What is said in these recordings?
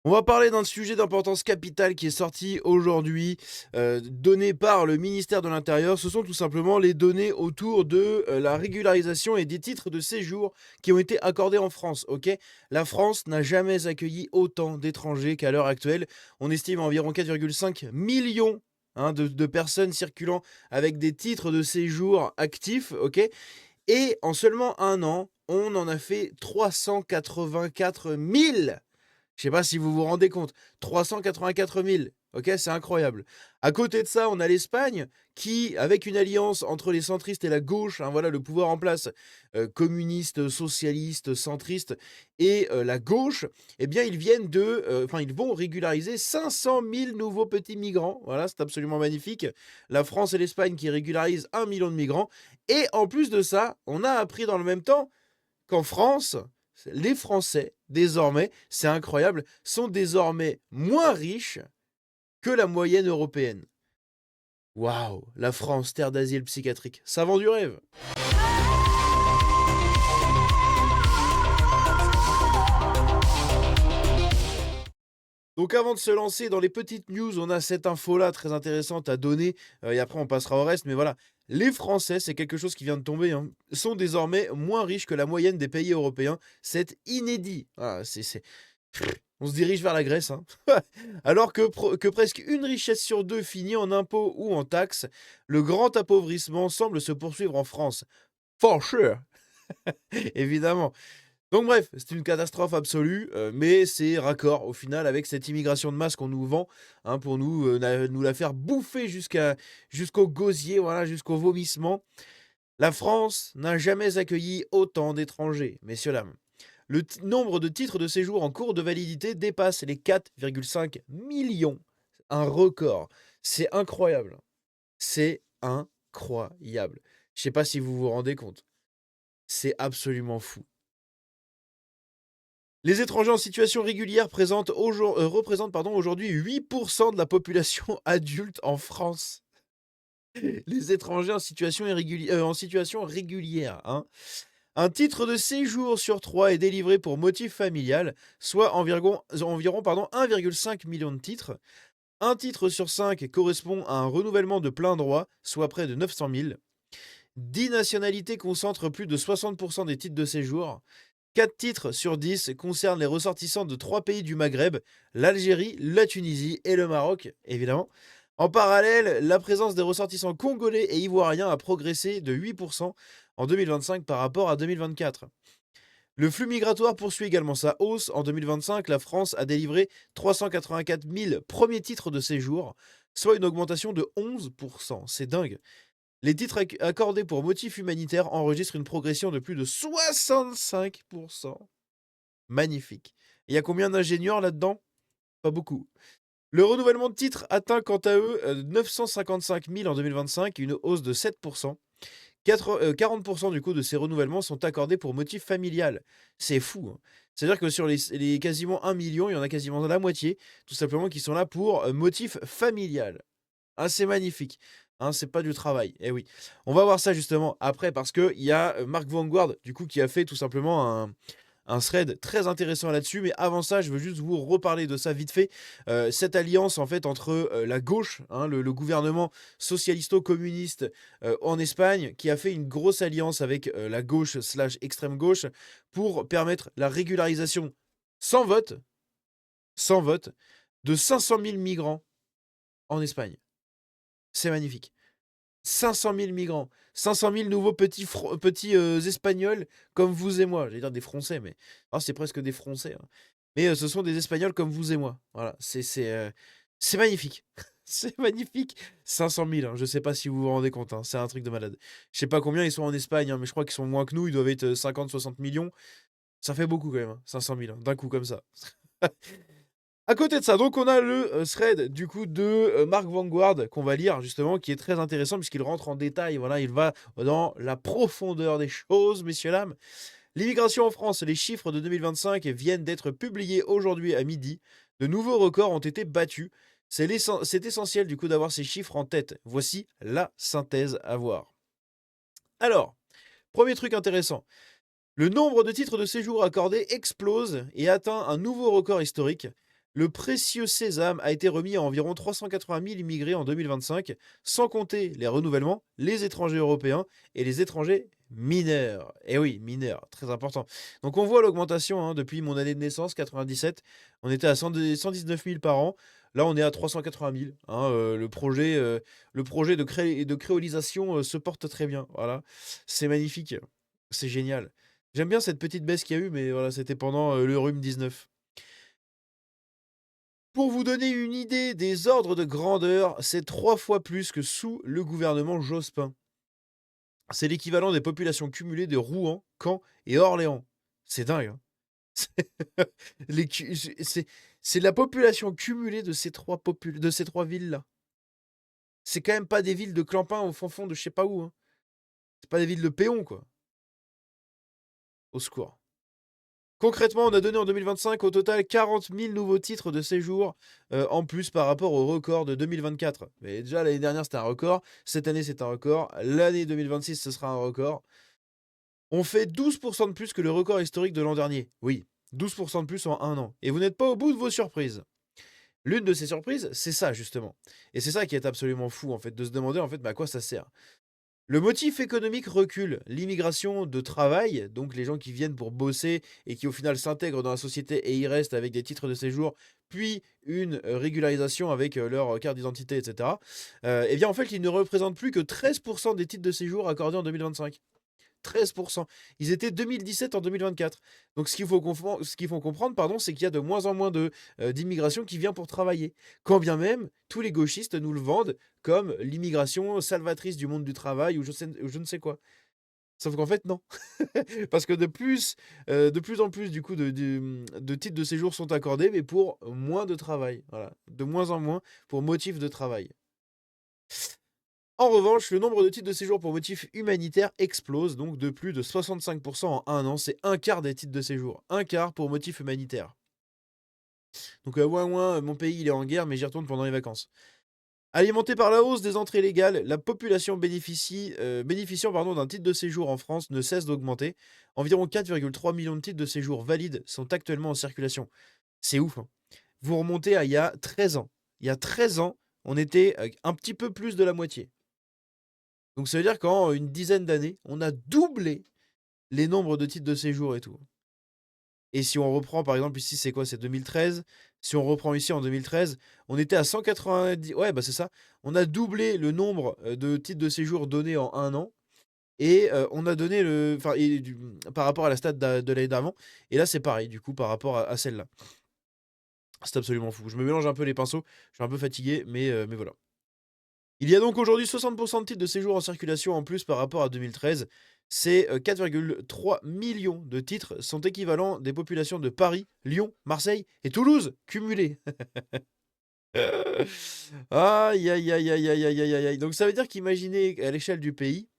On va parler d'un sujet d'importance capitale qui est sorti aujourd'hui, donné par le ministère de l'Intérieur. Ce sont tout simplement les données autour de la régularisation et des titres de séjour qui ont été accordés en France. Ok, la France n'a jamais accueilli autant d'étrangers qu'à l'heure actuelle. On estime environ 4,5 millions de personnes circulant avec des titres de séjour actifs. Ok, et en seulement un an, on en a fait 384 000. Je sais pas si vous vous rendez compte, 384 000, ok, c'est incroyable. À côté de ça, on a l'Espagne qui, avec une alliance entre les centristes et la gauche, voilà le pouvoir en place, communiste, socialiste, centriste et la gauche, eh bien ils vont régulariser 500 000 nouveaux petits migrants. Voilà, c'est absolument magnifique. La France et l'Espagne qui régularisent 1 million de migrants. Et en plus de ça, on a appris dans le même temps qu'en France, les Français, désormais, c'est incroyable, sont désormais moins riches que la moyenne européenne. Waouh, la France, terre d'asile psychiatrique, ça vend du rêve. Donc avant de se lancer dans les petites news, on a cette info-là très intéressante à donner, et après on passera au reste, mais voilà. Les Français, c'est quelque chose qui vient de tomber, sont désormais moins riches que la moyenne des pays européens. C'est inédit. Voilà, on se dirige vers la Grèce, hein. Alors que presque une richesse sur deux finit en impôts ou en taxes, le grand appauvrissement semble se poursuivre en France. For sure, évidemment. Donc bref, c'est une catastrophe absolue, mais c'est raccord au final avec cette immigration de masse qu'on nous vend, pour nous la faire bouffer jusqu'au gosier, voilà, jusqu'au vomissement. La France n'a jamais accueilli autant d'étrangers, messieurs dames. Le nombre de titres de séjour en cours de validité dépasse les 4,5 millions. Un record. C'est incroyable. C'est incroyable. Je sais pas si vous vous rendez compte. C'est absolument fou. Les étrangers en situation régulière représentent aujourd'hui 8% de la population adulte en France. Les étrangers en situation régulière. Un titre de séjour sur 3 est délivré pour motif familial, soit environ 1,5 million de titres. Un titre sur 5 correspond à un renouvellement de plein droit, soit près de 900 000. 10 nationalités concentrent plus de 60% des titres de séjour. 4 titres sur 10 concernent les ressortissants de 3 pays du Maghreb, l'Algérie, la Tunisie et le Maroc, évidemment. En parallèle, la présence des ressortissants congolais et ivoiriens a progressé de 8% en 2025 par rapport à 2024. Le flux migratoire poursuit également sa hausse. En 2025, la France a délivré 384 000 premiers titres de séjour, soit une augmentation de 11%. C'est dingue. Les titres accordés pour motif humanitaire enregistrent une progression de plus de 65%. Magnifique. Il y a combien d'ingénieurs là-dedans? Pas beaucoup. Le renouvellement de titres atteint quant à eux 955 000 en 2025, une hausse de 7%. 40% du coup de ces renouvellements sont accordés pour motif familial. C'est fou, hein. C'est-à-dire que sur les quasiment 1 million, il y en a quasiment la moitié, tout simplement, qui sont là pour motif familial. C'est magnifique. C'est pas du travail. Eh oui. On va voir ça justement après parce qu'il y a Mark Vanguard, du coup, qui a fait tout simplement un thread très intéressant là-dessus. Mais avant ça, je veux juste vous reparler de ça vite fait. Cette alliance, en fait, entre la gauche, le gouvernement socialisto-communiste en Espagne, qui a fait une grosse alliance avec la gauche slash extrême gauche pour permettre la régularisation sans vote, sans vote, de 500 000 migrants en Espagne. C'est magnifique. 500 000 migrants, 500 000 nouveaux petits Espagnols comme vous et moi. J'allais dire des Français, mais c'est presque des Français, hein. Mais ce sont des Espagnols comme vous et moi. Voilà, c'est magnifique. C'est magnifique. 500 000, je sais pas si vous vous rendez compte, c'est un truc de malade. Je sais pas combien ils sont en Espagne, mais je crois qu'ils sont moins que nous. Ils doivent être 50-60 millions. Ça fait beaucoup quand même, 500 000, d'un coup comme ça. À côté de ça, donc on a le thread du coup de Mark Vanguard qu'on va lire justement, qui est très intéressant puisqu'il rentre en détail. Voilà, il va dans la profondeur des choses, messieurs dames. L'immigration en France, les chiffres de 2025 viennent d'être publiés aujourd'hui à midi. De nouveaux records ont été battus. C'est essentiel du coup d'avoir ces chiffres en tête. Voici la synthèse à voir. Alors, premier truc intéressant. Le nombre de titres de séjour accordés explose et atteint un nouveau record historique. Le précieux sésame a été remis à environ 380 000 immigrés en 2025, sans compter les renouvellements, les étrangers européens et les étrangers mineurs. Et oui, mineurs, très important. Donc on voit l'augmentation hein, depuis mon année de naissance, 97. On était à 119 000 par an. Là, on est à 380 000. Hein, le projet de créolisation se porte très bien. Voilà, c'est magnifique. C'est génial. J'aime bien cette petite baisse qu'il y a eu, mais voilà, c'était pendant le rhume 19. Pour vous donner une idée des ordres de grandeur, c'est 3 fois plus que sous le gouvernement Jospin. C'est l'équivalent des populations cumulées de Rouen, Caen et Orléans. C'est dingue, hein. Les cu c'est la population cumulée de ces 3 villes-là. C'est quand même pas des villes de clampins au fin fond de je sais pas où, hein. C'est pas des villes de péons, quoi. Au secours. Concrètement, on a donné en 2025 au total 40 000 nouveaux titres de séjour en plus par rapport au record de 2024. Mais déjà, l'année dernière, c'était un record. Cette année, c'est un record. L'année 2026, ce sera un record. On fait 12% de plus que le record historique de l'an dernier. Oui, 12% de plus en un an. Et vous n'êtes pas au bout de vos surprises. L'une de ces surprises, c'est ça, justement. Et c'est ça qui est absolument fou, en fait, de se demander, en fait, à quoi ça sert. Le motif économique recule. L'immigration de travail, donc les gens qui viennent pour bosser et qui au final s'intègrent dans la société et y restent avec des titres de séjour, puis une régularisation avec leur carte d'identité, etc. Eh bien en fait, ils ne représentent plus que 13% des titres de séjour accordés en 2025. 13%. Ils étaient 2017 en 2024. Donc ce qu'il faut comprendre, pardon, c'est qu'il y a de moins en moins d'immigration qui vient pour travailler. Quand bien même, tous les gauchistes nous le vendent comme l'immigration salvatrice du monde du travail ou je ne sais quoi. Sauf qu'en fait, non. Parce que de plus en plus, du coup, de titres de séjour sont accordés, mais pour moins de travail. Voilà. De moins en moins pour motif de travail. En revanche, le nombre de titres de séjour pour motif humanitaire explose, donc de plus de 65% en un an. C'est un quart des titres de séjour. Un quart pour motif humanitaire. Donc, ouais, mon pays il est en guerre, mais j'y retourne pendant les vacances. Alimenté par la hausse des entrées légales, la population bénéficiant d'un titre de séjour en France ne cesse d'augmenter. Environ 4,3 millions de titres de séjour valides sont actuellement en circulation. C'est ouf, hein. Vous remontez à il y a 13 ans. Il y a 13 ans, on était un petit peu plus de la moitié. Donc ça veut dire qu'en une dizaine d'années, on a doublé les nombres de titres de séjour et tout. Et si on reprend par exemple ici, c'est quoi? C'est 2013. Si on reprend ici en 2013, on était à 190 ouais, bah, c'est ça. On a doublé le nombre, de titres de séjour donnés en un an et on a donné par rapport à la stat de l'année d'avant et là, c'est pareil du coup par rapport à celle-là. C'est absolument fou. Je me mélange un peu les pinceaux, je suis un peu fatigué mais voilà. Il y a donc aujourd'hui 60% de titres de séjour en circulation en plus par rapport à 2013. Ces 4,3 millions de titres sont équivalents des populations de Paris, Lyon, Marseille et Toulouse cumulées. Aïe, aïe, aïe, aïe, aïe, aïe, aïe, aïe. Donc ça veut dire qu'imaginez à l'échelle du pays,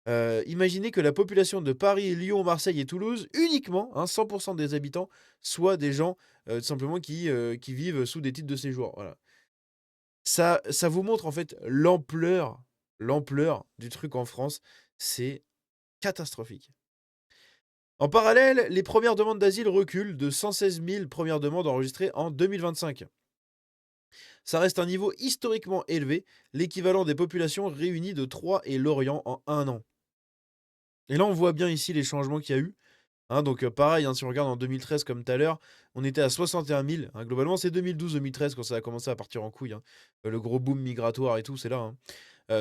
imaginez que la population de Paris, Lyon, Marseille et Toulouse, uniquement, hein, 100% des habitants, soient des gens tout simplement qui vivent sous des titres de séjour. Voilà. Ça vous montre en fait l'ampleur du truc en France, c'est catastrophique. En parallèle, les premières demandes d'asile reculent de 116 000 premières demandes enregistrées en 2025. Ça reste un niveau historiquement élevé, l'équivalent des populations réunies de Troyes et Lorient en un an. Et là, on voit bien ici les changements qu'il y a eu. Hein, donc pareil, hein, si on regarde en 2013 comme tout à l'heure, on était à 61 000. Hein, globalement, c'est 2012-2013 quand ça a commencé à partir en couille, hein. Le gros boom migratoire et tout, c'est là, hein.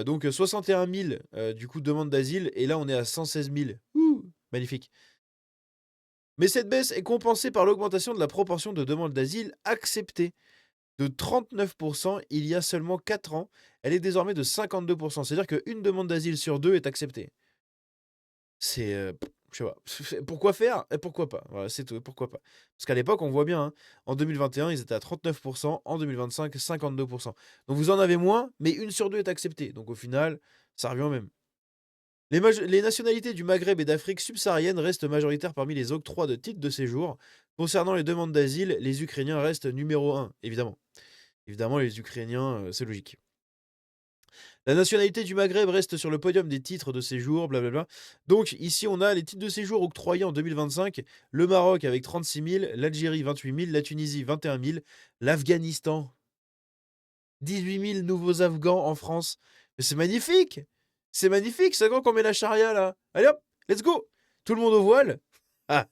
Donc 61 000 du coup demandes d'asile et là on est à 116 000. Ouh, magnifique. Mais cette baisse est compensée par l'augmentation de la proportion de demandes d'asile acceptées de 39% il y a seulement 4 ans. Elle est désormais de 52%. C'est-à-dire qu'une demande d'asile sur deux est acceptée. C'est, je sais pas. Pourquoi faire et pourquoi pas? Voilà, c'est tout, pourquoi pas? Parce qu'à l'époque, on voit bien, hein, en 2021, ils étaient à 39%, en 2025, 52%. Donc vous en avez moins, mais une sur deux est acceptée. Donc au final, ça revient au même. Les nationalités du Maghreb et d'Afrique subsaharienne restent majoritaires parmi les octrois de titres de séjour. Concernant les demandes d'asile, les Ukrainiens restent numéro un, évidemment. Évidemment, les Ukrainiens, c'est logique. La nationalité du Maghreb reste sur le podium des titres de séjour, blablabla. Donc ici, on a les titres de séjour octroyés en 2025. Le Maroc avec 36 000, l'Algérie 28 000, la Tunisie 21 000, l'Afghanistan 18 000 nouveaux Afghans en France. Mais c'est magnifique! C'est magnifique, c'est quand qu'on met la charia là. Allez hop, let's go! Tout le monde au voile. Ah,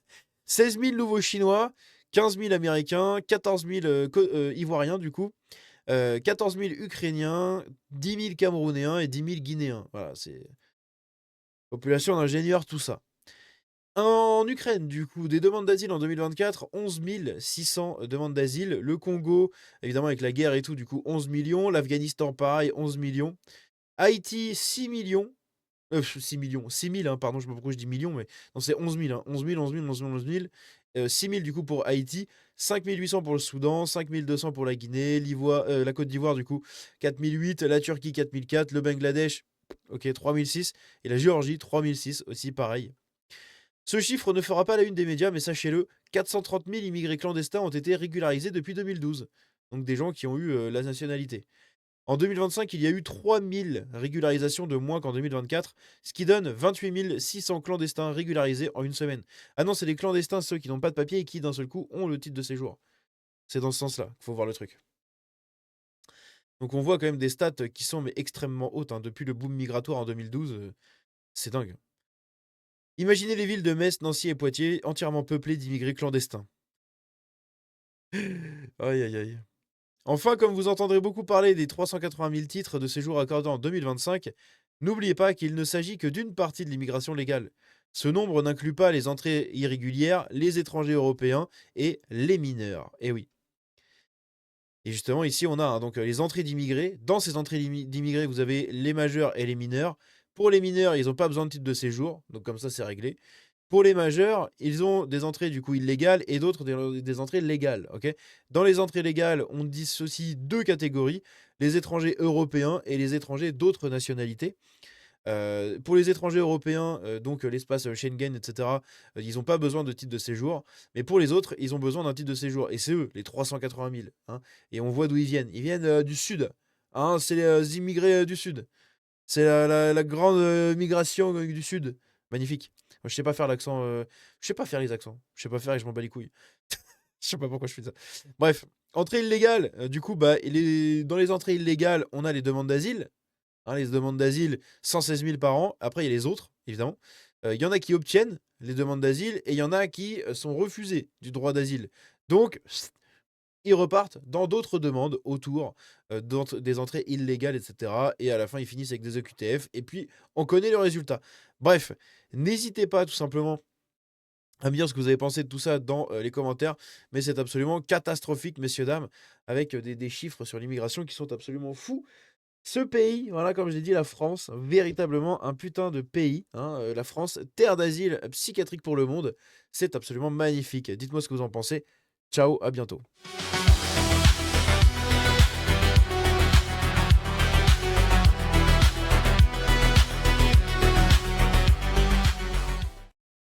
16 000 nouveaux Chinois, 15 000 Américains, 14 000 Ivoiriens du coup, 14 000 Ukrainiens, 10 000 Camerounais et 10 000 Guinéens. Voilà, c'est population d'ingénieurs, tout ça. En Ukraine, du coup, des demandes d'asile en 2024, 11 600 demandes d'asile. Le Congo, évidemment, avec la guerre et tout, du coup, 11 millions. L'Afghanistan, pareil, 11 millions. Haïti, 6 millions. 6 millions. 6 000, hein, pardon, je sais pas pourquoi je dis millions, mais non, c'est 11 000. Hein, 11 000, 11 000, 11 000, 11 000. 6 000 du coup pour Haïti, 5 800 pour le Soudan, 5 200 pour la Guinée, la Côte d'Ivoire du coup 4 008, la Turquie 4 004, le Bangladesh, ok, 3 006, et la Géorgie 3 006 aussi pareil. Ce chiffre ne fera pas la une des médias, mais sachez-le, 430 000 immigrés clandestins ont été régularisés depuis 2012. Donc des gens qui ont eu la nationalité. En 2025, il y a eu 3 000 régularisations de moins qu'en 2024, ce qui donne 28 600 clandestins régularisés en une semaine. Ah non, c'est les clandestins, ceux qui n'ont pas de papier et qui, d'un seul coup, ont le titre de séjour. C'est dans ce sens-là qu'il faut voir le truc. Donc on voit quand même des stats qui sont mais extrêmement hautes. Hein. Depuis le boom migratoire en 2012, c'est dingue. Imaginez les villes de Metz, Nancy et Poitiers entièrement peuplées d'immigrés clandestins. Aïe aïe aïe. Enfin, comme vous entendrez beaucoup parler des 380 000 titres de séjour accordés en 2025, n'oubliez pas qu'il ne s'agit que d'une partie de l'immigration légale. Ce nombre n'inclut pas les entrées irrégulières, les étrangers européens et les mineurs. Eh oui. Et justement, ici, on a donc les entrées d'immigrés. Dans ces entrées d'immigrés, vous avez les majeurs et les mineurs. Pour les mineurs, ils n'ont pas besoin de titre de séjour, donc comme ça, c'est réglé. Pour les majeurs, ils ont des entrées du coup illégales et d'autres des entrées légales. Ok. Dans les entrées légales, on dissocie deux catégories, les étrangers européens et les étrangers d'autres nationalités. Pour les étrangers européens, donc l'espace Schengen, etc., ils n'ont pas besoin de titre de séjour. Mais pour les autres, ils ont besoin d'un titre de séjour. Et c'est eux, les 380 000. Hein. Et on voit d'où ils viennent. Ils viennent du Sud. Hein, c'est les immigrés du Sud. C'est la grande migration du Sud. Magnifique. Moi, je sais pas faire l'accent. Je sais pas faire les accents. Je sais pas faire et je m'en bats les couilles. Je sais pas pourquoi je fais ça. Bref, entrée illégale. Du coup, bah, dans les entrées illégales, on a les demandes d'asile. Hein, les demandes d'asile, 116 000 par an. Après, il y a les autres, évidemment. Il y en a qui obtiennent les demandes d'asile et il y en a qui sont refusés du droit d'asile. Donc, ils repartent dans d'autres demandes autour des entrées illégales, etc. Et à la fin, ils finissent avec des EQTF. Et puis, on connaît le résultat. Bref, n'hésitez pas tout simplement à me dire ce que vous avez pensé de tout ça dans les commentaires. Mais c'est absolument catastrophique, messieurs, dames, avec des chiffres sur l'immigration qui sont absolument fous. Ce pays, voilà, comme je l'ai dit, la France, véritablement un putain de pays. Hein, la France, terre d'asile psychiatrique pour le monde. C'est absolument magnifique. Dites-moi ce que vous en pensez. Ciao, à bientôt.